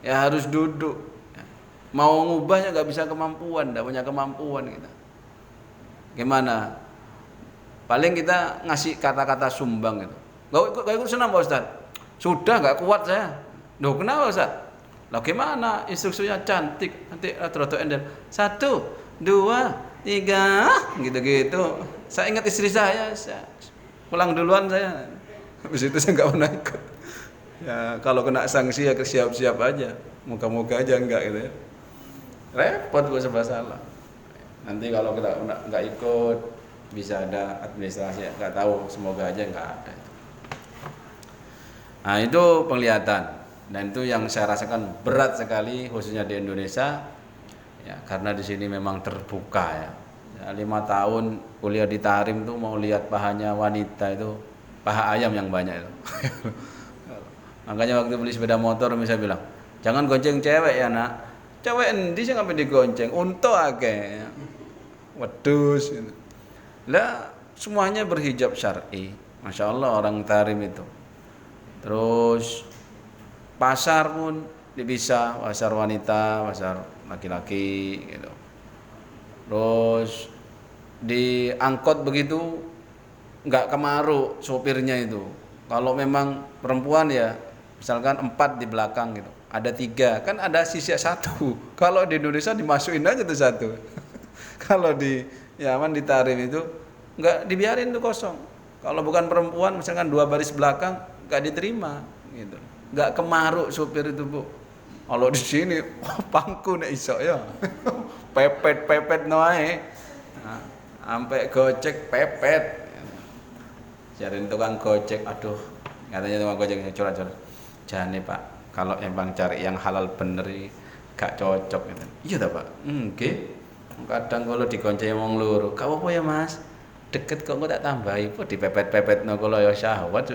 Ya harus duduk. Mau ngubahnya nggak bisa kemampuan, nggak punya kemampuan kita. Gimana? Paling kita ngasih kata-kata sumbang gitu. Gak ikut senam Pak Ustaz. Sudah nggak kuat saya. Loh kenapa Ustaz? Lah gimana? Instruksinya cantik, nanti rada-rada endel. 1, 2, 3, gitu-gitu. Saya ingat istri saya pulang duluan saya. Habis itu saya nggak pernah ikut. Ya kalau kena sanksi ya siap-siap aja. Moga-moga aja enggak gitu ya. Repot gue serba salah. Nanti kalau kita nggak ikut bisa ada administrasi, nggak tahu, semoga aja nggak ada. Nah itu penglihatan, dan itu yang saya rasakan berat sekali khususnya di Indonesia ya, karena di sini memang terbuka ya. 5 tahun kuliah di Tarim tuh mau lihat pahanya wanita itu paha ayam yang banyak itu. Makanya waktu beli sepeda motor misalnya bilang jangan gonceng cewek ya nak, cewek endi sih sampai digonceng, untung akeh wedus gitu. Lah semuanya berhijab syar'i, masya Allah orang Tarim itu. Terus pasar pun bisa, pasar wanita, pasar laki-laki gitu. Terus di angkot begitu nggak kemaruk sopirnya itu. Kalau memang perempuan ya misalkan 4 di belakang gitu, ada 3 kan ada sisa 1. Kalau di Indonesia dimasukin aja tuh 1. Kalau di Yaman di Tarim itu nggak dibiarin tuh kosong. Kalau bukan perempuan misalkan 2 baris belakang nggak diterima gitu. Nggak kemaruk supir itu Bu. Kalau di sini pangku nek iso ya. Pepet noe. Nah, sampai gojek pepet. Cariin tukang gojek, aduh, katanya tukang gojek curhat-curhat. Jane Pak, kalau emang cari yang halal bener gak cocok gitu. Iya tak Pak? Nggih. Kadang kalau digonceng wong loro, gak apa-apa ya Mas. Deket kok tak tambahi, kok dipepet-pepetno kula ya syahwat.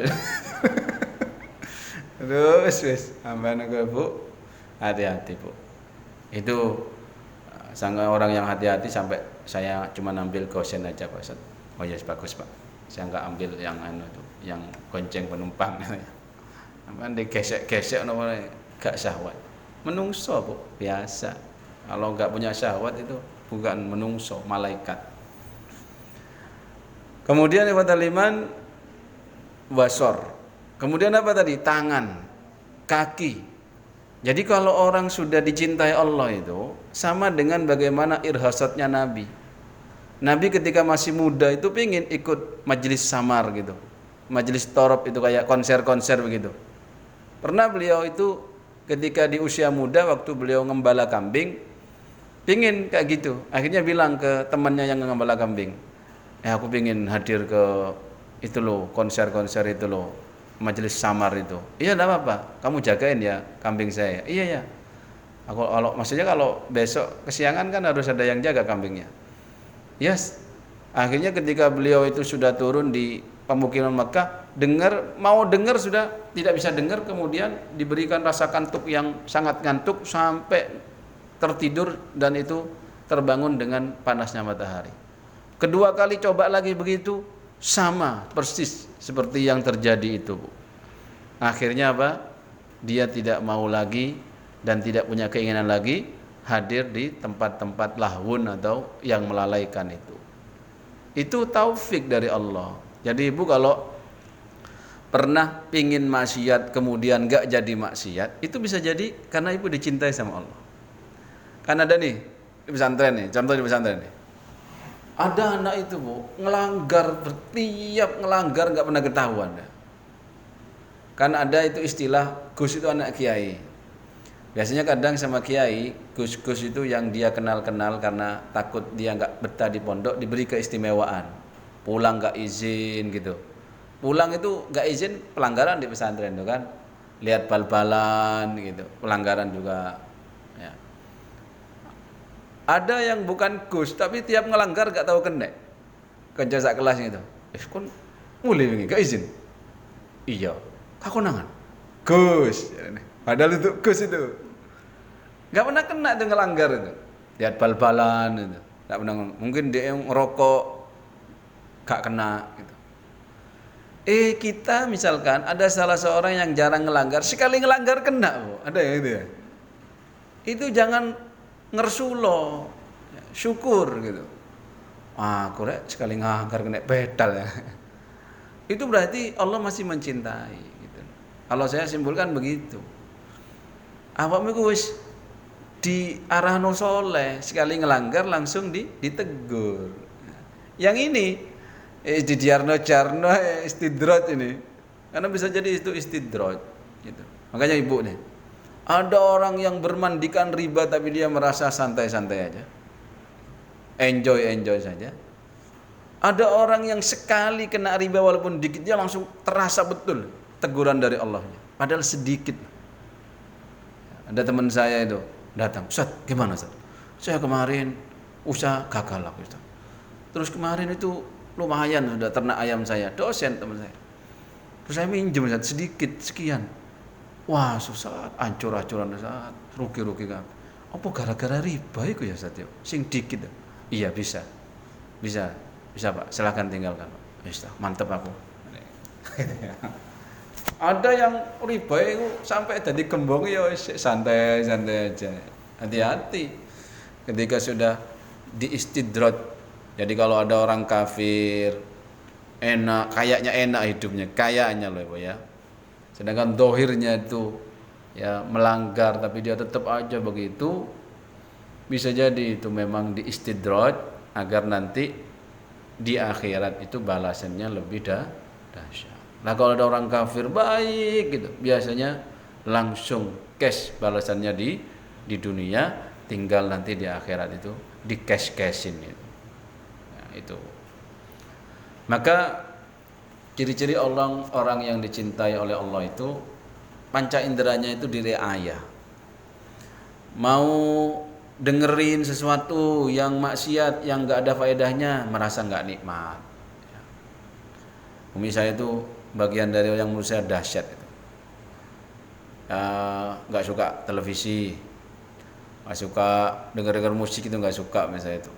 Terus wis sampean kok Bu, hati-hati Bu. Itu sangat orang yang hati-hati sampai saya cuma ambil gosen aja Pak Ustaz. Oh ya yes, bagus Pak. Saya enggak ambil yang yang gonceng penumpang. Sampean digesek-gesek nomor gak syahwat. Menungso Bu, biasa. Kalau enggak punya syahwat itu bukan menungso, malaikat. Kemudian yang iman wasor. Kemudian apa tadi? Tangan, kaki. Jadi kalau orang sudah dicintai Allah itu sama dengan bagaimana irhasatnya Nabi. Nabi ketika masih muda itu pingin ikut majelis samar gitu. Majelis torop itu kayak konser-konser begitu. Pernah beliau itu ketika di usia muda waktu beliau ngembala kambing pingin kayak gitu. Akhirnya bilang ke temannya yang ngembala kambing, aku pingin hadir ke itu loh, konser-konser itu loh, majelis samar itu. Iya enggak apa-apa, kamu jagain ya kambing saya. Iya ya. Kalau maksudnya kalau besok kesiangan kan harus ada yang jaga kambingnya. Yes. Akhirnya ketika beliau itu sudah turun di pemukiman Mekah, mau dengar sudah tidak bisa dengar, kemudian diberikan rasa kantuk yang sangat ngantuk sampai tertidur dan itu terbangun dengan panasnya matahari. Kedua kali coba lagi begitu, sama persis seperti yang terjadi itu Bu. Akhirnya apa? Dia tidak mau lagi dan tidak punya keinginan lagi hadir di tempat-tempat lahun atau yang melalaikan itu. Itu taufik dari Allah. Jadi Ibu kalau pernah pingin maksiat kemudian gak jadi maksiat, itu bisa jadi karena Ibu dicintai sama Allah. Kan ada nih di pesantren nih, contoh di pesantren nih. Ada anak itu Bu, tiap ngelanggar gak pernah ketahuan. Kan ada itu istilah Gus itu anak kiai. Biasanya kadang sama kiai, Gus-Gus itu yang dia kenal-kenal karena takut dia nggak betah di pondok, diberi keistimewaan. Pulang nggak izin gitu. Pulang itu nggak izin, pelanggaran di pesantren itu kan. Lihat bal-balan gitu, pelanggaran juga. Ya. Ada yang bukan Gus, tapi tiap ngelanggar nggak tahu kena. Kerja sak kelas gitu. Kon mulai begini, nggak izin. Iya, aku nangan. Gus. Padahal itu Gus itu. Gak pernah kena tuh ngelanggar itu. Lihat bal-balan itu. Gak pernah, mungkin dia yang ngerokok gak kena gitu. Kita misalkan ada salah seorang yang jarang ngelanggar, sekali ngelanggar kena Bu. Ada ya itu ya. Itu jangan ngersulo, syukur gitu. Aku rek sekali ngangkar kena pedal ya. Itu berarti Allah masih mencintai gitu. Kalau saya simpulkan begitu. Awakmu iku wis di arah no soleh, sekali ngelanggar langsung ditegur. Yang ini di jarno istidroj ini, karena bisa jadi itu istidroj gitu. Makanya ibu nih, ada orang yang bermandikan riba tapi dia merasa santai-santai aja, enjoy saja. Ada orang yang sekali kena riba walaupun dikit dia langsung terasa betul teguran dari Allahnya, padahal sedikit. Ada teman saya itu datang, Ustaz, gimana Ustaz? Saya kemarin usaha gagal aku Ustaz. Terus kemarin itu lumayan sudah ternak ayam saya, dosen teman saya. Terus saya minjem Ustaz sedikit sekian. Wah susah, ancur-ancuran Ustaz, rugi kan. Apa gara-gara riba itu ya Ustaz ya? Sing dikit. Iya bisa Pak, silakan tinggalkan Pak. Mantep aku. Ada yang riba itu sampai jadi gembong ya santai aja. Hati-hati ketika sudah diistidroj. Jadi kalau ada orang kafir kayaknya enak hidupnya, kayaknya loh ya. Sedangkan dohirnya itu ya melanggar tapi dia tetap aja begitu. Bisa jadi itu memang diistidroj agar nanti di akhirat itu balasannya lebih dahsyat. Nah kalau ada orang kafir baik gitu, biasanya langsung cash balasannya di dunia, tinggal nanti di akhirat itu di cash-cashin itu. Nah, itu. Maka ciri-ciri orang yang dicintai oleh Allah itu panca inderanya itu direaya. Mau dengerin sesuatu yang maksiat yang enggak ada faedahnya merasa enggak nikmat. Umi saya itu bagian dari yang menurut saya dahsyat itu. Enggak suka televisi, enggak suka dengar musik itu enggak suka misalnya itu.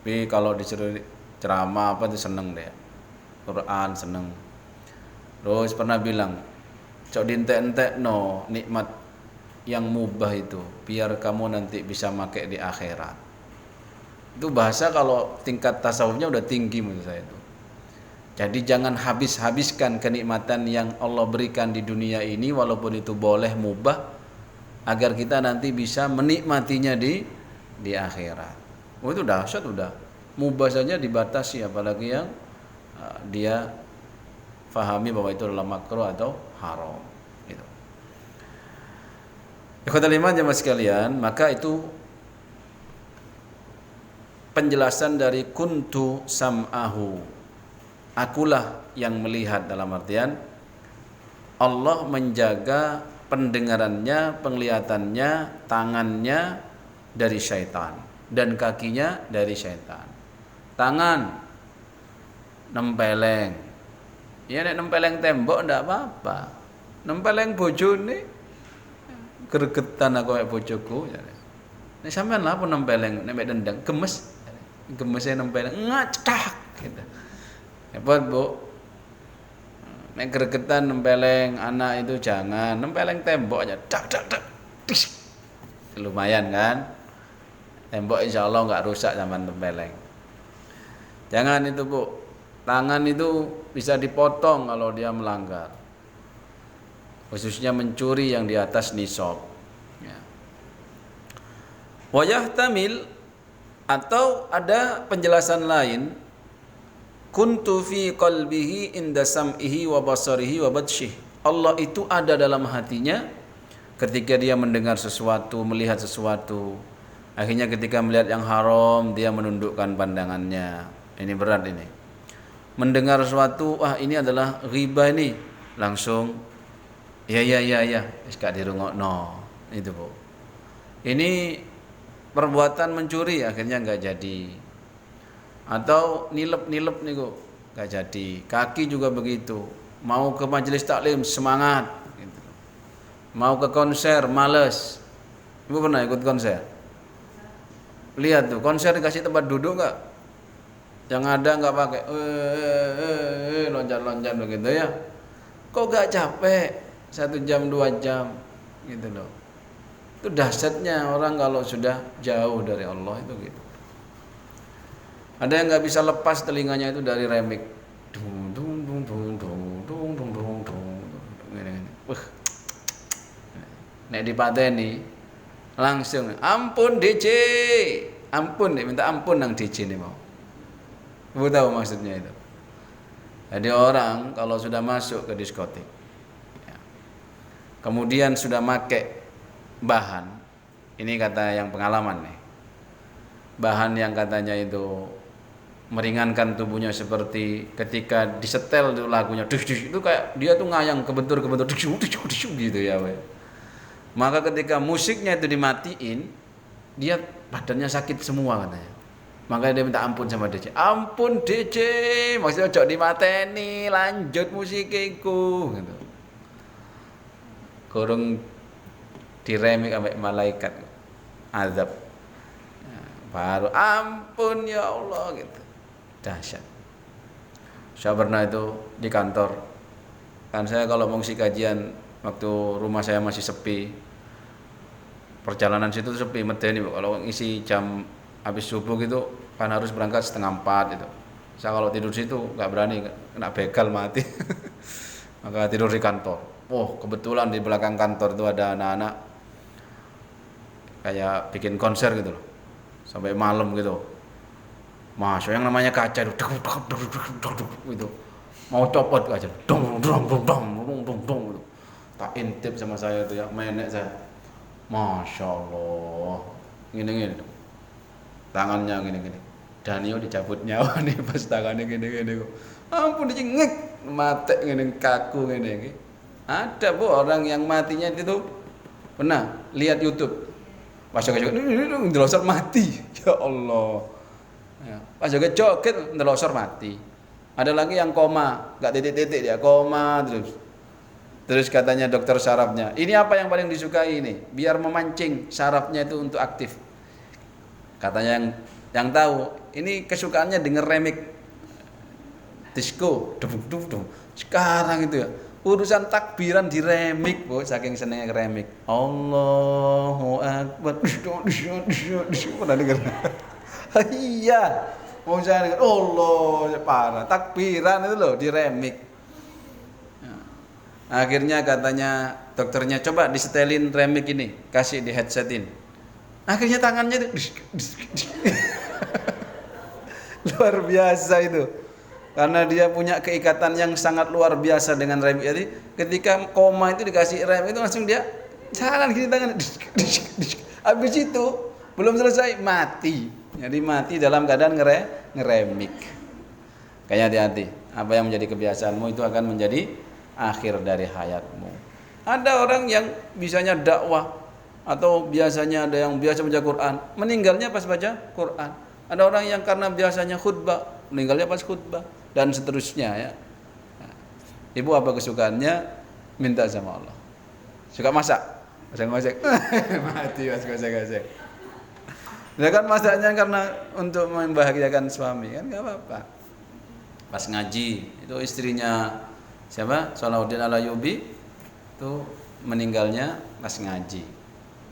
Tapi kalau disuruh ceramah apa itu seneng deh. Quran seneng. Terus pernah bilang, cok dientek-entek no nikmat yang mubah itu biar kamu nanti bisa pakai di akhirat. Itu bahasa kalau tingkat tasawufnya udah tinggi menurut saya itu. Jadi jangan habiskan kenikmatan yang Allah berikan di dunia ini walaupun itu boleh mubah agar kita nanti bisa menikmatinya di akhirat. Oh itu dahsyat udah. Mubah saja dibatasi apalagi yang dia fahami bahwa itu adalah makruh atau haram. Ikhwatal iman jemaah sekalian, maka itu penjelasan dari kuntu sam'ahu. Akulah yang melihat, dalam artian Allah menjaga pendengarannya, penglihatannya, tangannya dari syaitan dan kakinya dari syaitan. Tangan nempeleng. Ya nek nempeleng tembok ndak apa-apa. Nempeleng bojone gregetan aku mek bojoku. Nek sampean lah pun nempeleng nek dendang gemes. Gemesnya nempeleng ngacak gitu. Hebat, Bu. Nek gregetan nempeleng anak itu jangan, nempeleng tembok aja. Dak. Lumayan kan? Tembok insyaallah enggak rusak zaman nempeleng. Jangan itu, Bu. Tangan itu bisa dipotong kalau dia melanggar. Khususnya mencuri yang di atas nisab. Ya. Wajah tamil atau ada penjelasan lain, kuntu fi qalbihi inda sam'ihi wa basarihi wa batshih. Allah itu ada dalam hatinya ketika dia mendengar sesuatu, melihat sesuatu. Akhirnya ketika melihat yang haram dia menundukkan pandangannya. Ini berat ini. Mendengar sesuatu, ini adalah ghibah ini, langsung ya wis gak dirungokno. Itu, Bu. Ini perbuatan mencuri akhirnya enggak jadi. Atau nilep niku enggak jadi. Kaki juga begitu. Mau ke majelis taklim semangat gitu. Mau ke konser males. Ibu pernah ikut konser? Lihat tuh, konser dikasih tempat duduk enggak? Yang ada enggak pakai loncat-loncat begitu ya. Kok enggak capek? 1 jam 2 jam gitu loh. Itu dahsyatnya orang kalau sudah jauh dari Allah itu gitu. Ada yang nggak bisa lepas telinganya itu dari remik. Dung dung dung dung dung dung dung dung dung. Wah. Nek dipateni langsung ampun DJ. Ampun nih, minta ampun nang DJ nih mau. Kamu tahu maksudnya itu. Jadi orang kalau sudah masuk ke diskotik, ya, kemudian sudah make bahan, ini kata yang pengalaman nih, bahan yang katanya itu meringankan tubuhnya seperti ketika disetel itu lagunya, itu kayak dia tuh ngayang kebentur gitu ya. Maka ketika musiknya itu dimatiin, dia badannya sakit semua katanya. Makanya dia minta ampun sama DJ. Ampun DJ, maksudnya ojo dimateni, lanjut musikiku gitu. Kurang diremik sampai malaikat azab. Ya, baru ampun ya Allah gitu. Dahsyat. Saya pernah itu di kantor. Kan saya kalau mengisi kajian waktu rumah saya masih sepi. Perjalanan situ sepi medeni. Kalau ngisi jam habis subuh gitu kan harus berangkat 3:30 gitu. Saya kalau tidur situ nggak berani, kena begal mati. Maka tidur di kantor. Kebetulan di belakang kantor itu ada anak-anak kayak bikin konser gitu loh, sampai malam gitu. Masuk yang namanya kaca itu, gitu. Mau copot kaca, dong gitu. Tak intip sama saya itu ya, menek saya. Masya Allah, gini. Tangannya gini. Danio dicabut nyawa nih pas tangannya gini. Ampun dicengek, mati gini, kaku gini. Ada orang yang matinya itu pernah lihat YouTube. Pas joget ndelosor mati. Ya Allah. Ya, pas joget ndelosor mati. Ada lagi yang koma, enggak titik-titik dia, koma terus. Terus katanya dokter sarafnya, ini apa yang paling disukai ini? Biar memancing sarafnya itu untuk aktif. Katanya yang tahu, ini kesukaannya denger remik disco, dum. Sekarang itu ya, urusan takbiran di remik, saking senengnya remik. Allahu Akbar. Pernah dengar? Iya. Mau saya dengar, Allah parah. Takbiran itu loh di remik. Akhirnya katanya dokternya coba disetelin remik ini, kasih di headsetin. Akhirnya tangannya itu luar biasa itu. Karena dia punya keikatan yang sangat luar biasa dengan remik. Jadi ketika koma itu dikasih remik itu langsung dia jalan gini tangan. Habis itu belum selesai mati. Jadi mati dalam keadaan ngeremik. Kayaknya hati-hati. Apa yang menjadi kebiasaanmu itu akan menjadi akhir dari hayatmu. Ada orang yang bisanya dakwah atau biasanya ada yang biasa baca Quran, meninggalnya pas baca Quran. Ada orang yang karena biasanya khutbah, meninggalnya pas khutbah dan seterusnya ya. Ibu apa kesukaannya? Minta sama Allah. Suka masak? Masak. Mati pas masak. Ya kan masaknya karena untuk membahagiakan suami kan enggak apa-apa. Pas ngaji itu istrinya siapa? Salahuddin Al-Ayyubi itu meninggalnya pas ngaji.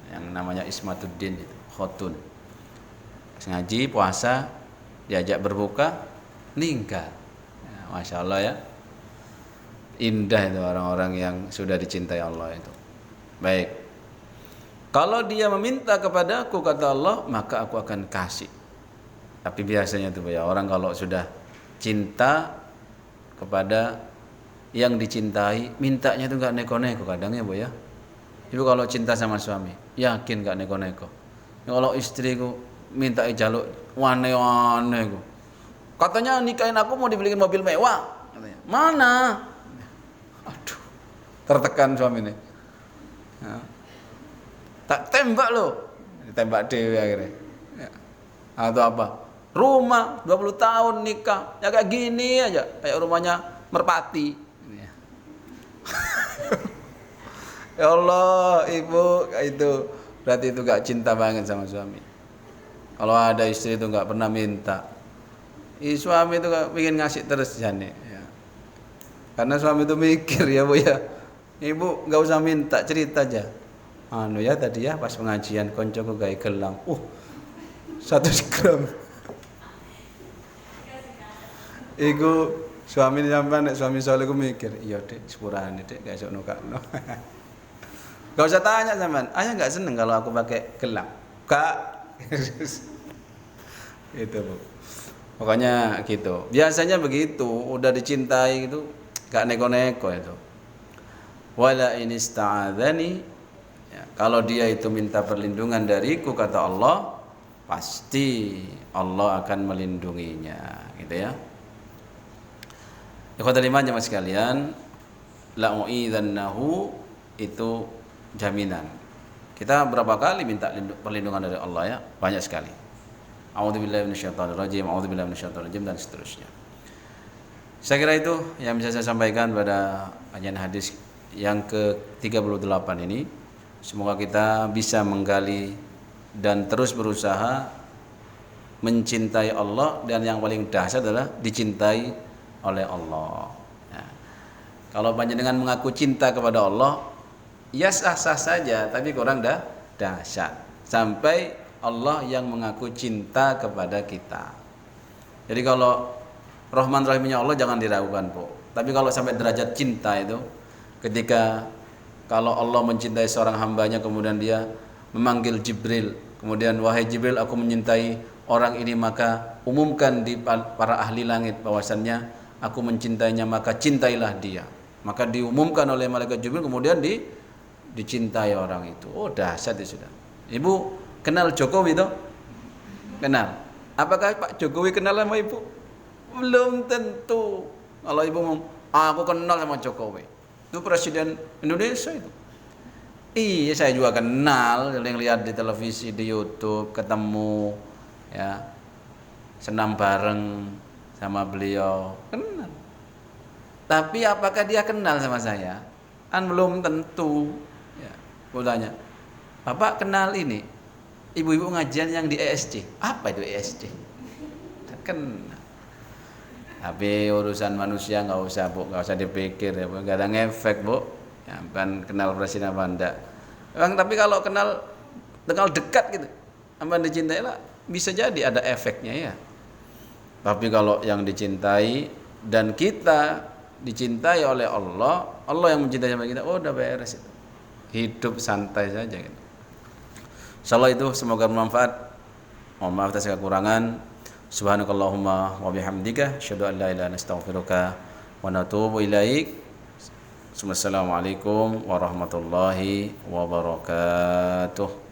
Yang namanya Ismatuddin itu, khotun. Pas ngaji, puasa, diajak berbuka, meninggal. Ya, Masya Allah ya. Indah itu orang-orang yang sudah dicintai Allah itu. Baik. Kalau dia meminta kepadaku kata Allah, maka aku akan kasih. Tapi biasanya itu ya, orang kalau sudah cinta kepada yang dicintai, mintanya itu enggak neko-neko kadang ya, Bu ya. Ibu kalau cinta sama suami, yakin enggak neko-neko. Kalau istriku minta jaluk wane-wane ku. Katanya nikahin aku mau dibeliin mobil mewah, katanya. Mana? Aduh. Tertekan suami ini. Ya. Tak tembak lo. Ditembak dewe akhirnya. Ya. Atau apa? Rumah 20 tahun nikah, ya kayak gini aja, kayak rumahnya merpati. Ya Allah, ibu itu berarti itu gak cinta banget sama suami. Kalau ada istri itu gak pernah minta, suami itu gak ingin ngasih terus jane. Ya. Karena suami itu mikir ya Bu ya, ibu gak usah minta, cerita aja. anu ya tadi ya pas pengajian koncoku gawe gelang. 100 gram. Iku suami sampean nek suami saleh ku mikir, iya Dik, sepurane Dik gak iso nukakno. Gak usah tanya sampean, ayah gak seneng kalau aku pakai gelang. Gak. Gitu, Bu. Pokoknya gitu. Biasanya begitu, udah dicintai gitu, gak neko-neko itu. Wala in ista'adzani, ya, kalau dia itu minta perlindungan dariku kata Allah, pasti Allah akan melindunginya, gitu ya. Ikhwatul iman jemaah sekalian, la'u'idzannahu itu jaminan. Kita berapa kali minta perlindungan dari Allah ya? Banyak sekali. A'udzubillahi minasyaitonirrajim, a'udzubillahi minasyaitonirrajim dan seterusnya. Saya kira itu yang bisa saya sampaikan pada kajian hadis yang ke-38 ini. Semoga kita bisa menggali dan terus berusaha mencintai Allah, dan yang paling dahsyat adalah dicintai oleh Allah. Nah, kalau panjenengan mengaku cinta kepada Allah, ya sah-sah saja, tapi kurang dahsyat. Sampai Allah yang mengaku cinta kepada kita. Jadi kalau Rahman Rahimnya Allah jangan diragukan, Bu. Tapi kalau sampai derajat cinta itu, ketika kalau Allah mencintai seorang hambanya, kemudian dia memanggil Jibril, kemudian wahai Jibril, aku mencintai orang ini, maka umumkan di para ahli langit bahwasannya aku mencintainya, maka cintailah dia. Maka diumumkan oleh malaikat Jibril, kemudian dicintai orang itu. Oh, dahsyat itu sudah. Ibu kenal Jokowi toh? Kenal. Apakah Pak Jokowi kenal sama ibu? Belum tentu. Kalau ibu ngomong, aku kenal sama Jokowi, itu presiden Indonesia itu. Iya, saya juga kenal, yang lihat di televisi, di YouTube, ketemu, ya, senam bareng sama beliau, kenal. Tapi apakah dia kenal sama saya? Kan belum tentu. Ya, aku tanya, Bapak kenal ini ibu-ibu ngajian yang di ESC? Apa itu ESC? Kenal. Tapi urusan manusia nggak usah, Bu, nggak usah dipikir ya, Bu. Nggak ada ngefek, Bu. Ya, kan kenal presiden apa enggak? Tapi kalau kenal dekat gitu, apa dicintai lah, bisa jadi ada efeknya ya. Tapi kalau yang dicintai dan kita dicintai oleh Allah, Allah yang mencintai sama kita, oh udah beres itu. Hidup santai saja gitu. Insyaallah itu semoga bermanfaat. Mohon maaf atas kekurangan. Subhanakallahumma wa bihamdika asyhadu an la ilaha illa anta astaghfiruka wa natubu ilaik. Assalamualaikum warahmatullahi wabarakatuh.